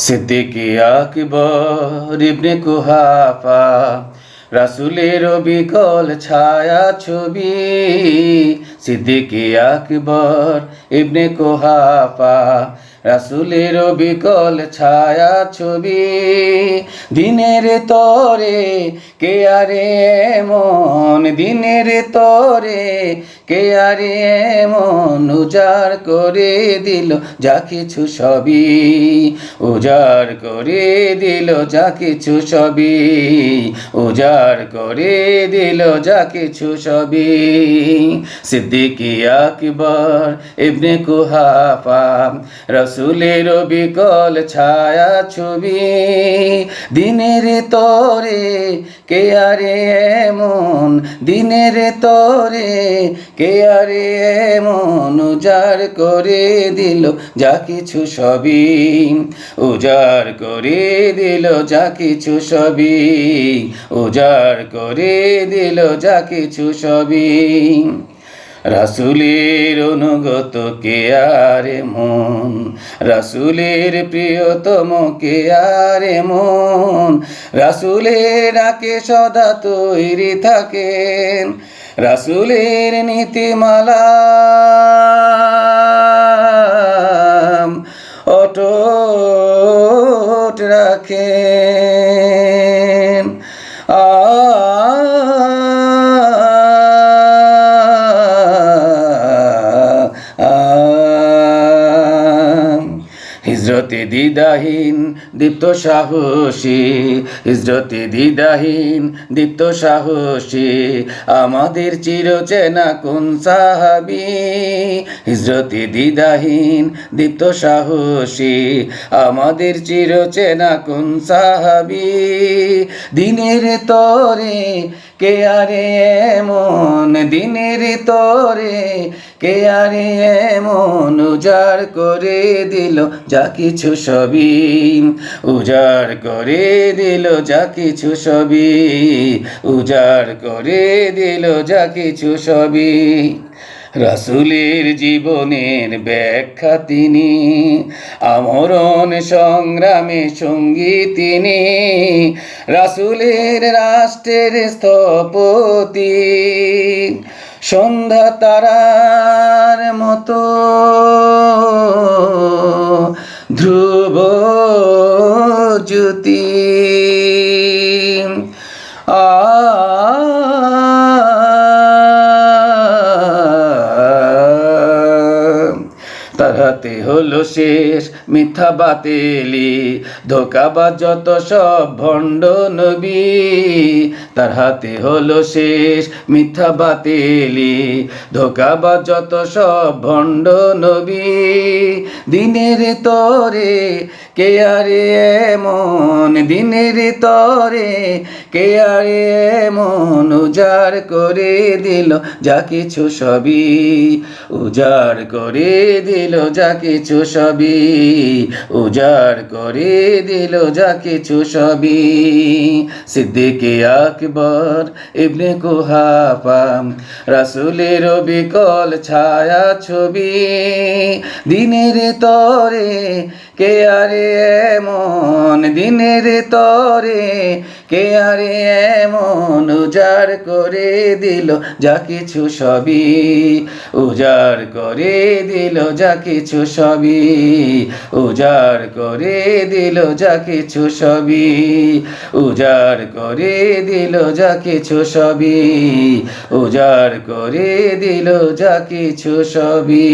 সিদ্দিকে আকবর ইবনে কুহাফা রাসূলের বিকল ছায়া ছবি। সিদ্দিকে আকবর ইবনে কুহাফা রাসূলের বিকল ছায়া ছবি। দিনের তরে কে আরে এমন, দিনের তরে কে আরে এমন উজাড় করে দিল যা কিছু সবই, উজাড় করে দিল যা কিছু সবই, উজাড় করে দিল যা কিছু সবই। সিদ্দিকে আকবর ইবনে কুহাফা রাসূলের বিকল ছায়া ছবি। দিনের তরে কে আরে এমন, দিনের তরে কে আরে এমন উজাড় করে দিল যা কিছু সবই, উজাড় করে দিল যা কিছু সবই, উজাড় করে দিল যা কিছু সবই। রাসূলের অনুগত কে আরে মন, রাসূলের প্রিয়তম কে আরে মন, রাসূলের ডাকে সদা তৈরি থাকেন, রাসূলের নীতিমালা অটুট রাখেন। হিজরতে দ্বিধাহীন দীপ্ত সাহসী, হিজরতে দ্বিধাহীন দীপ্ত সাহসী আমাদের চিরচেনা কোন সাহাবী। হিজরতে দ্বিধাহীন দীপ্ত সাহসী আমাদের চিরচেনা কোন সাহাবী। দিনের তরে কে আরে এমন, দিনের তরে কে আরে এমন উজাড় করে দিল যা কিছু সবই, উজাড় করে দিল যা কিছু সবই, উজাড় করে দিল যা কিছু সবই। রাসূলের জীবনের ব্যাখ্যা তিনি, আমরণ সংগ্রামে সঙ্গী তিনি, রাসূলের রাষ্ট্রের স্থপতি, সন্ধ্যা তারার মতো ধ্রুব জ্যোতি। তার হাতে হলো শেষ মিথ্যা বাতিলি, ধোঁকাবাজ যত সব ভণ্ড নবী। তার হাতে হলো শেষ মিথ্যা বাতিলি, ধোঁকাবাজ যত সব ভণ্ড নবী। দিনের তরে কে আরে এমন, দিনের তরে কে আরে এমন উজাড় করে দিল যা কিছু সবই, উজাড় করে দিল যা কিছু সবই, উজাড় করে দিল যা কিছু সবই। সিদ্দিকে আকবর ইবনে কুহাফা রাসূলের বিকল ছায়া ছবি। দিনের তরে কে আরে এমন, দিনের তরে কে আরে এমন উজাড় করে দিল যা কিছু সবই, উজাড় করে দিল যা কিছু সবই, উজাড় করে দিল যা কিছু সবই, উজাড় করে দিল যা কিছু সবই, উজাড় করে দিল যা কিছু সবই।